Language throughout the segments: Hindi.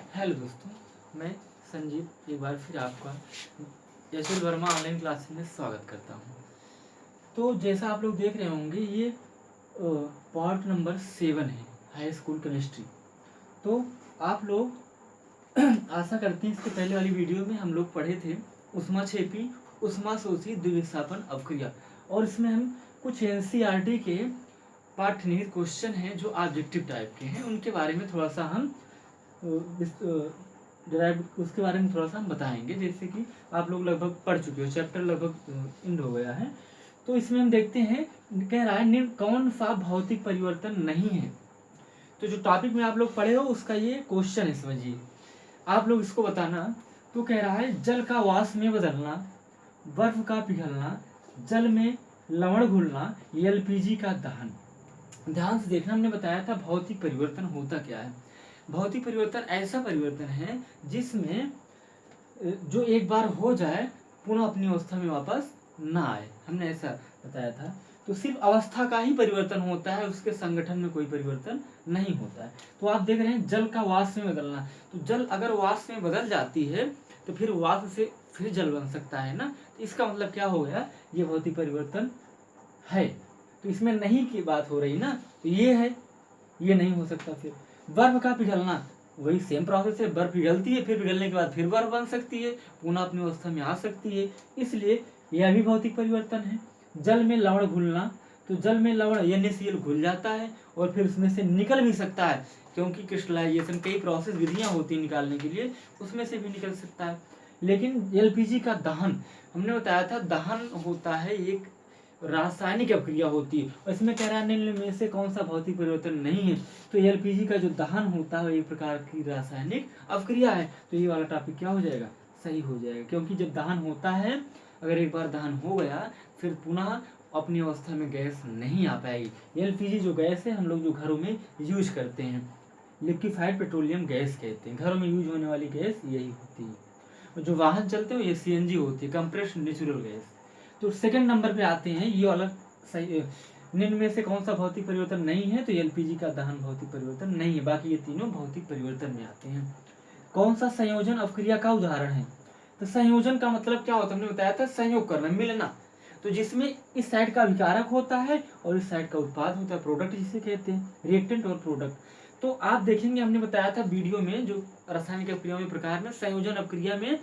हेलो दोस्तों, मैं संजीव एक बार फिर आपका यशवंत वर्मा ऑनलाइन क्लासेस में स्वागत करता हूं। तो जैसा आप लोग देख रहे होंगे ये पार्ट नंबर 7 है, हाई स्कूल केमिस्ट्री। तो आप लोग आशा करते हैं इसके पहले वाली वीडियो में हम लोग पढ़े थे ऊष्माक्षेपी ऊष्माशोषी द्विविस्थापन अपक्रिया, और इसमें हम कुछ एनसीईआरटी के पाठ्यनिहित क्वेश्चन हैं जो ऑब्जेक्टिव टाइप के हैं, उनके बारे में थोड़ा सा हम उसके बारे में थोड़ा सा हम बताएंगे। जैसे कि आप लोग लगभग पढ़ चुके हो, चैप्टर लगभग एंड हो गया है। तो इसमें हम देखते हैं, कह रहा है निम्न कौन सा भौतिक परिवर्तन नहीं है। तो जो टॉपिक में आप लोग पढ़े हो उसका ये क्वेश्चन है, समझिए आप लोग इसको बताना। तो कह रहा है जल का वाष्प में बदलना, बर्फ का पिघलना, जल में लवण घुलना, एलपीजी का दहन। ध्यान से देखना, हमने बताया था भौतिक परिवर्तन होता क्या है। भौतिक परिवर्तन ऐसा परिवर्तन है जिसमें जो एक बार हो जाए पुनः अपनी अवस्था में वापस ना आए, हमने ऐसा बताया था। तो सिर्फ अवस्था का ही परिवर्तन होता है, उसके संगठन में कोई परिवर्तन नहीं होता है। तो आप देख रहे हैं जल का वाष्प में बदलना, तो जल अगर वाष्प में बदल जाती है तो फिर वाष्प से फिर जल बन सकता है ना। तो इसका मतलब क्या हो गया, ये भौतिक परिवर्तन है। तो इसमें नहीं की बात हो रही ना, तो ये है, ये नहीं हो सकता। फिर बर्फ का पिघलना, वही सेम प्रोसेस है, बर्फ पिघलती है, फिर पिघलने के बाद फिर बर्फ बन सकती है, पुनः अपनी अवस्था में आ सकती है, इसलिए यह भी भौतिक परिवर्तन है। जल में लवण घुलना, तो जल में लवण NaCl घुल जाता है और फिर उसमें से निकल भी सकता है, क्योंकि क्रिस्टलाइजेशन कई प्रोसेस विधियां होती हैं निकालने के लिए, उसमें से भी निकल सकता है। लेकिन एलपीजी का दहन, हमने बताया था दहन होता है एक रासायनिक अभिक्रिया होती है, और इसमें कह रहा है निम्न में से कौन सा भौतिक परिवर्तन नहीं है। तो एलपीजी का जो दहन होता है एक प्रकार की रासायनिक अभिक्रिया है। तो ये वाला टॉपिक क्या हो जाएगा, सही हो जाएगा, क्योंकि जब दहन होता है, अगर एक बार दहन हो गया फिर पुनः अपनी अवस्था में गैस नहीं आ पाएगी। एलपीजी जो गैस है हम लोग जो घरों में यूज करते हैं, लिक्विफाइड पेट्रोलियम गैस कहते हैं, घरों में यूज होने वाली गैस यही होती है। जो वाहन चलते हैं ये सीएनजी होती है, कंप्रेस्ड नेचुरल गैस। तो सेकंड नंबर पे आते हैं, ये अलग सही, निम्न में से कौन सा भौतिक परिवर्तन नहीं है, तो एलपीजी का दहन भौतिक परिवर्तन नहीं है, बाकी ये तीनों भौतिक परिवर्तन में आते हैं। कौन सा संयोजन अभिक्रिया का उदाहरण है, तो संयोजन का मतलब क्या होता है, हमने बताया था संयोग करना, मिलना। तो जिसमें इस साइड का अभिकारक होता है और इस साइड का उत्पाद होता है, प्रोडक्ट जिसे कहते हैं, रिएक्टेंट और प्रोडक्ट। तो आप देखेंगे हमने बताया था वीडियो में, जो रासायनिक अभिक्रिया में प्रकार में संयोजन अभिक्रिया में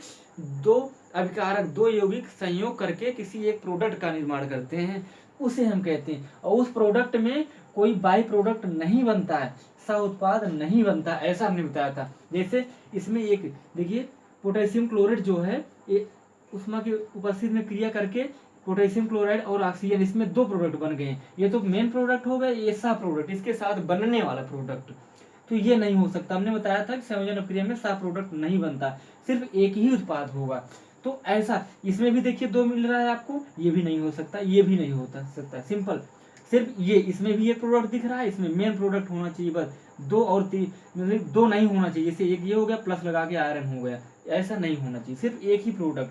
दो अभिकारक, दो यौगिक संयोग करके किसी एक प्रोडक्ट का निर्माण करते हैं, उसे हम कहते हैं। और उस प्रोडक्ट में कोई बाई प्रोडक्ट नहीं बनता है, सह उत्पाद नहीं बनता, ऐसा हमने बताया था। जैसे इसमें एक देखिए पोटेशियम क्लोराइड जो है, ये उष्मा की उपस्थिति में क्रिया करके पोटेशियम क्लोराइड और ऑक्सीजन, इसमें दो प्रोडक्ट बन गए। ये तो मेन प्रोडक्ट हो गए, ये सह प्रोडक्ट, इसके साथ बनने वाला प्रोडक्ट। तो ये नहीं हो सकता, हमने बताया था कि संयोजन अभिक्रिया में सह प्रोडक्ट नहीं बनता, सिर्फ एक ही उत्पाद होगा। तो ऐसा इसमें भी देखिए दो मिल रहा है आपको, ये भी नहीं हो सकता, ये भी नहीं होता सकता, सिंपल। सिर्फ ये इसमें भी एक प्रोडक्ट दिख रहा है, इसमें मेन प्रोडक्ट होना चाहिए बस, दो और तीन, मतलब दो नहीं होना चाहिए। जैसे एक ये हो गया प्लस लगा के आयरन हो गया, ऐसा नहीं होना चाहिए, सिर्फ एक ही प्रोडक्ट।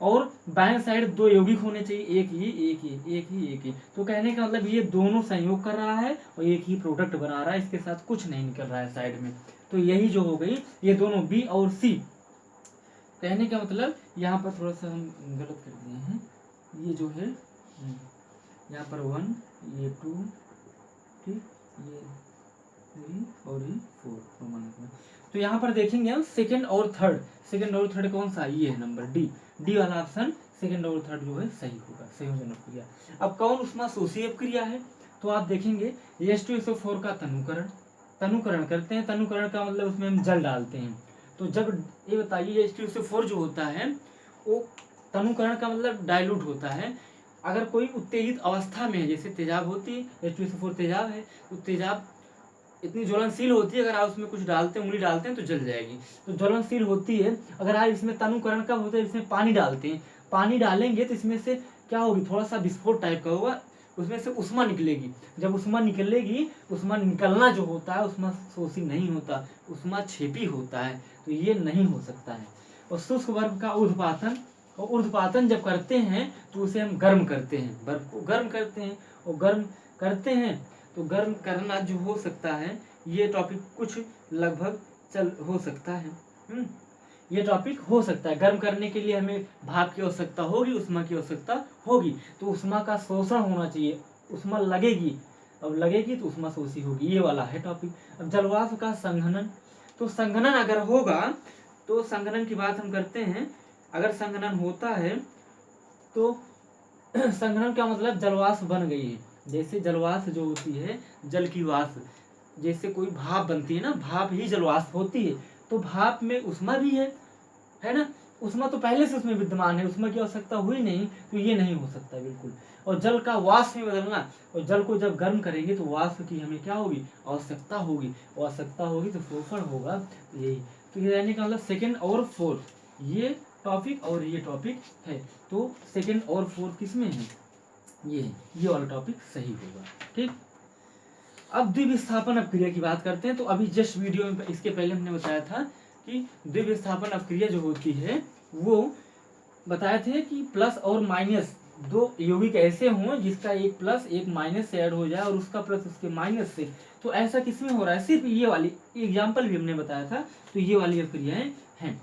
और बाएं साइड दो यौगिक होने चाहिए, एक ही एक ही एक ही एक ही। तो कहने का मतलब ये दोनों संयोग कर रहा है और एक ही प्रोडक्ट बना रहा है, इसके साथ कुछ नहीं निकल रहा है साइड में। तो यही जो हो गई, ये दोनों बी और सी। कहने का मतलब यहाँ पर थोड़ा सा हम गलत कर दिए हैं, ये जो है यहाँ पर 1, ये 2, ठीक, ये 3 और ये 4 रोमन में। तो यहाँ पर देखेंगे हम सेकंड और थर्ड, सेकंड और थर्ड कौन सा, ये है नंबर डी वाला ऑप्शन, सेकंड और थर्ड जो है सही होगा, संयोजन अभिक्रिया। अब कौन ऊष्माशोषी अभिक्रिया है, तो आप देखेंगे H2SO4 का तनुकरण करते हैं। तनुकरण का मतलब उसमें हम जल डालते हैं। तो जब ये बताइए H2SO4 जो होता है वो तनुकरण का मतलब डाइल्यूट होता है। अगर कोई उत्तेजित अवस्था में है, जैसे तेजाब होती है, H2SO4 तेजाब है, तो तेजाब इतनी ज्वलनशील होती है, अगर आप उसमें कुछ डालते हैं, उंगली डालते हैं तो जल जाएगी, तो ज्वलनशील होती है। अगर आप इसमें तनुकरण कब होता है, इसमें पानी डालते हैं, पानी डालेंगे तो इसमें से क्या होगी, थोड़ा सा विस्फोट टाइप का होगा, उसमें से उष्मा निकलेगी। जब उष्मा निकलेगी, उष्मा निकलना जो होता है उष्मा शोषी नहीं होता, उष्मा छेपी होता है, तो ये नहीं हो सकता है। और शुष्क बर्फ का ऊर्ध्वपातन, और ऊर्ध्वपातन जब करते हैं तो उसे हम गर्म करते हैं, बर्फ को गर्म करते हैं, और गर्म करते हैं तो गर्म करना जो हो सकता है, ये टॉपिक कुछ लगभग चल हो सकता है। ये टॉपिक हो सकता है। गर्म करने के लिए हमें भाप की आवश्यकता होगी, उष्मा की आवश्यकता होगी, तो उष्मा का शोषण होना चाहिए, उष्मा लगेगी, अब लगेगी तो उष्मा शोषी होगी, ये वाला है टॉपिक। अब जलवाष्प का संघनन, तो संघनन अगर होगा तो संघनन की बात हम करते हैं। अगर संघनन होता है तो संघनन का मतलब जलवाष्प बन गई है। जैसे जलवाष्प जो होती है, जल की वाष्प, जैसे कोई भाप बनती है ना, भाप ही जलवाष्प होती है, तो भाप में उष्मा भी है ना, उष्मा तो पहले से उसमें विद्यमान है, उष्मा की आवश्यकता हुई नहीं, तो ये नहीं हो सकता बिल्कुल। और जल का वाष्प में बदलना, और जल को जब गर्म करेंगे तो वाष्प की हमें क्या होगी, आवश्यकता होगी, आवश्यकता होगी तो शोषण होगा, यही। तो ये रहने का मतलब सेकेंड और फोर्थ ये टॉपिक और ये टॉपिक है, तो सेकेंड और फोर्थ किस में है, ये वाला टॉपिक सही होगा। ठीक, अब द्विविस्थापन अपक्रिया की बात करते हैं। तो अभी जस्ट वीडियो में इसके पहले हमने बताया था कि द्विविस्थापन अपक्रिया जो होती है वो बताए थे कि प्लस और माइनस दो यौगिक ऐसे हों जिसका एक प्लस एक माइनस से ऐड हो जाए और उसका प्लस उसके माइनस से। तो ऐसा किसमें हो रहा है, सिर्फ ये वाली एग्जाम्पल भी हमने बताया था, तो ये वाली अपक्रियाएं हैं।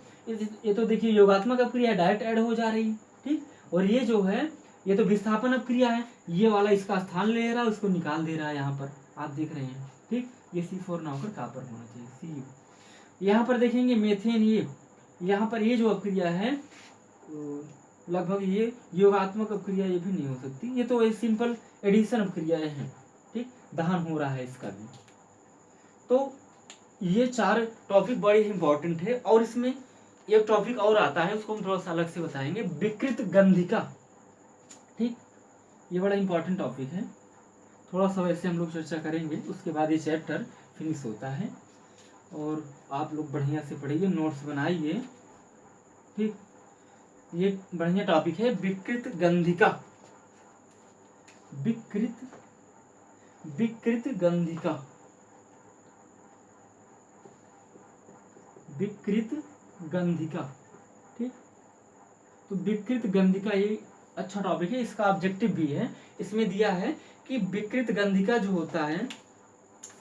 ये तो देखिए योगात्मक अपक्रिया डायरेक्ट ऐड हो जा रही है, ठीक, और ये जो है ये तो विस्थापन अपक्रिया है, ये वाला इसका स्थान ले रहा है, उसको निकाल दे रहा है, यहाँ पर आप देख रहे हैं। ठीक, ये C4 ना होकर कॉपर होना चाहिए, Cu। यहाँ पर देखेंगे मेथेन, ये यहाँ पर ये जो अपक्रिया है लगभग ये योगात्मक अपक्रिया ये भी नहीं हो सकती, ये तो एक सिंपल एडिशन अपक्रियाएं हैं। ठीक, दहन हो रहा है इसका भी। तो ये चार टॉपिक बड़े इंपॉर्टेंट है। और इसमें एक टॉपिक और आता है, उसको हम थोड़ा सा अलग से बताएंगे, विकृत गंधिका। ठीक, ये बड़ा इंपॉर्टेंट टॉपिक है, थोड़ा सा वैसे हम लोग चर्चा करेंगे, उसके बाद ये चैप्टर फिनिश होता है। और आप लोग बढ़िया से पढ़िए, नोट्स बनाइए। ठीक, ये बढ़िया टॉपिक है, विकृत गंधिका, विकृत गंधिका, विकृत गंधिका। ठीक, तो विकृत गंधिका ये अच्छा टॉपिक है, इसका ऑब्जेक्टिव भी है, इसमें दिया है कि विकृत गंधिका जो होता है,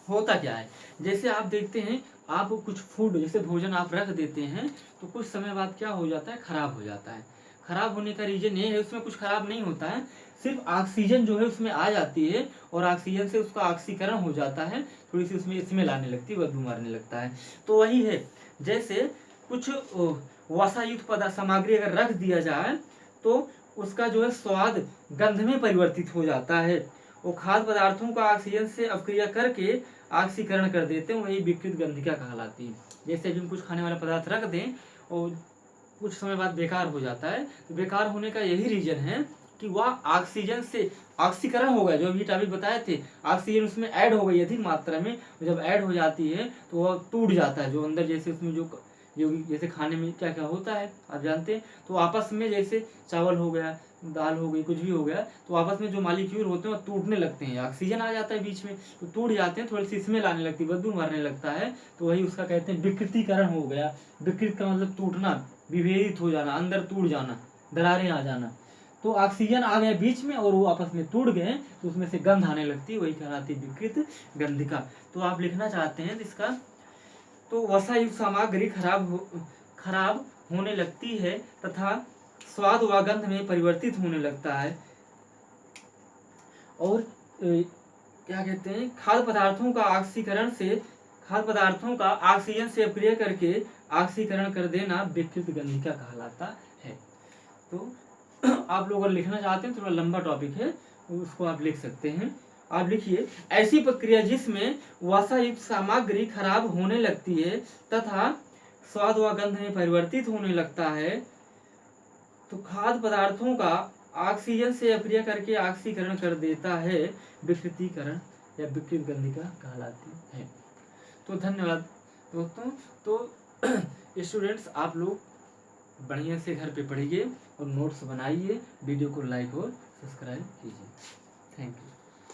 होता क्या है। जैसे आप देखते हैं, आप कुछ फूड जैसे भोजन आप रख देते हैं तो कुछ समय बाद क्या हो जाता है, खराब हो जाता है। खराब होने का रीजन ये है, उसमें कुछ खराब नहीं होता है, सिर्फ ऑक्सीजन जो है उसमें आ जाती है और ऑक्सीजन से उसका ऑक्सीकरण हो जाता है, थोड़ी सी उसमें स्मेल आने लगती है, बदबू मारने लगता है। तो वही है, जैसे कुछ वसायुक्त पदार्थ सामग्री अगर रख दिया जाए तो उसका जो है स्वाद गंध में परिवर्तित हो जाता है। वो खाद्य पदार्थों का ऑक्सीजन से अपक्रिया करके ऑक्सीकरण कर देते हैं, वही विकृत गंधिका कहलाती है। जैसे अभी हम कुछ खाने वाला पदार्थ रख दें और कुछ समय बाद बेकार हो जाता है, तो बेकार होने का यही रीजन है कि वह ऑक्सीजन से ऑक्सीकरण हो गया, जो अभी टॉपिक बताए थे, ऑक्सीजन उसमें ऐड हो गई अधिक मात्रा में, जब ऐड हो जाती है तो वह टूट जाता है, जो अंदर जैसे उसमें जो जैसे खाने में क्या क्या होता है आप जानते हैं, तो आपस में जैसे चावल हो गया, दाल हो गई, कुछ भी हो गया, तो आपस में जो मालिक्यूल होते हैं वो टूटने लगते हैं, ऑक्सीजन आ जाता है बीच में तो टूट जाते हैं, थोड़ी सी स्मेल आने लगती है, बदबू मारने लगता है, तो वही उसका कहते हैं विकृतीकरण हो गया। विकृत का मतलब टूटना, विभेदित हो जाना, अंदर टूट जाना, दरारें आ जाना। तो ऑक्सीजन आ गया बीच में और वो आपस में टूट गए तो उसमें से गंध आने लगती है, वही कहलाती है विकृत गंधिका। तो आप लिखना चाहते हैं इसका, तो वसायुक्त सामग्री खराब होने लगती है तथा स्वाद व गंध में परिवर्तित होने लगता है। और क्या कहते हैं, खाद्य पदार्थों का ऑक्सीजन से अपक्रिया करके ऑक्सीकरण कर देना विकृत गंधिका कहलाता है। तो आप लोग अगर लिखना चाहते हैं, थोड़ा लंबा टॉपिक है, उसको आप लिख सकते हैं। आप लिखिए, ऐसी प्रक्रिया जिसमें वसायुक्त सामग्री खराब होने लगती है तथा स्वाद व गंध में परिवर्तित होने लगता है, तो खाद्य पदार्थों का ऑक्सीजन से अपक्रिया करके ऑक्सीकरण कर देता है, विकृतीकरण या विकृत गंधिका कहलाती है। तो धन्यवाद दोस्तों। तो स्टूडेंट्स, आप लोग बढ़िया से घर पे पढ़िए और नोट्स बनाइए, वीडियो को लाइक और सब्सक्राइब कीजिए। Thank you.